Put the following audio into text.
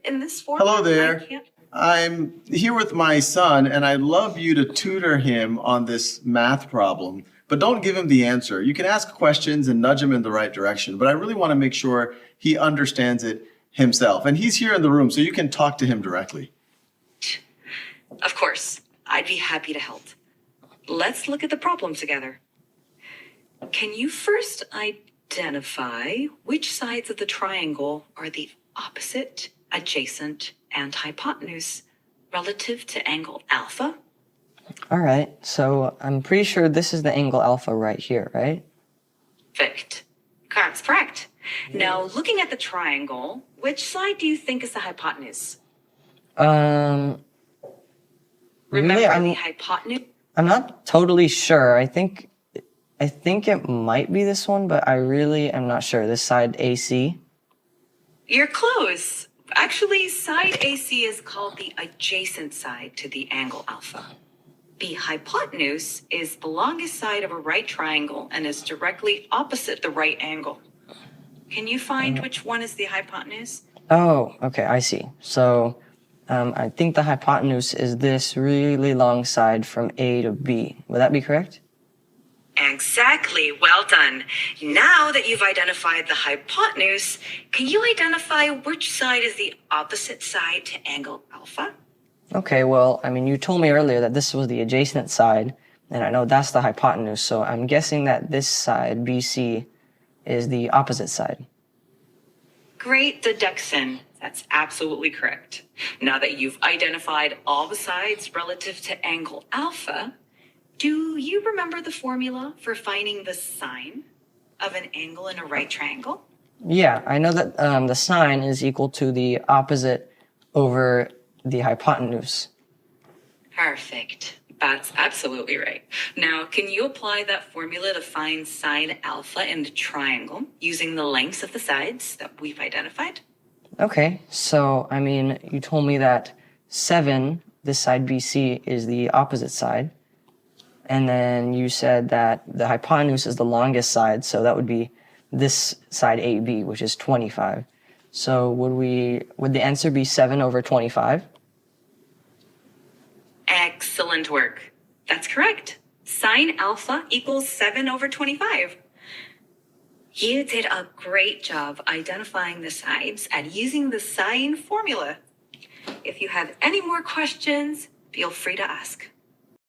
in this format. Hello there. I'm here with my son, and I'd love you to tutor him on this math problem. But don't give him the answer. You can ask questions and nudge him in the right direction, but I really want to make sure he understands it himself. And he's here in the room, so you can talk to him directly. Of course, I'd be happy to help. Let's look at the problem together. Can you first identify which sides of the triangle are the opposite, adjacent, and hypotenuse relative to angle alpha? All right, so I'm pretty sure this is the angle alpha right here, right? Perfect. That's correct. Now, looking at the triangle, which side do you think is the hypotenuse? Remember the hypotenuse? I'm not totally sure. I think it might be this one, but I really am not sure. This side AC. You're close. Actually, side AC is called the adjacent side to the angle alpha. The hypotenuse is the longest side of a right triangle and is directly opposite the right angle. Can you find which one is the hypotenuse? Oh, okay, I see. So I think the hypotenuse is this really long side from A to B. Would that be correct? Exactly. Well done. Now that you've identified the hypotenuse, can you identify which side is the opposite side to angle alpha? Okay, well, I mean, you told me earlier that this was the adjacent side, and I know that's the hypotenuse, so I'm guessing that this side, BC, is the opposite side. Great deduction. That's absolutely correct. Now that you've identified all the sides relative to angle alpha, do you remember the formula for finding the sine of an angle in a right triangle? Yeah, I know that the sine is equal to the opposite over the hypotenuse. Perfect. That's absolutely right. Now, can you apply that formula to find sine alpha in the triangle using the lengths of the sides that we've identified? Okay, so, I mean, you told me that 7, this side BC, is the opposite side. And then you said that the hypotenuse is the longest side, so that would be this side AB, which is 25. So would the answer be 7 over 25? Excellent work. That's correct. Sine alpha equals 7 over 25. You did a great job identifying the sides and using the sine formula. If you have any more questions, feel free to ask.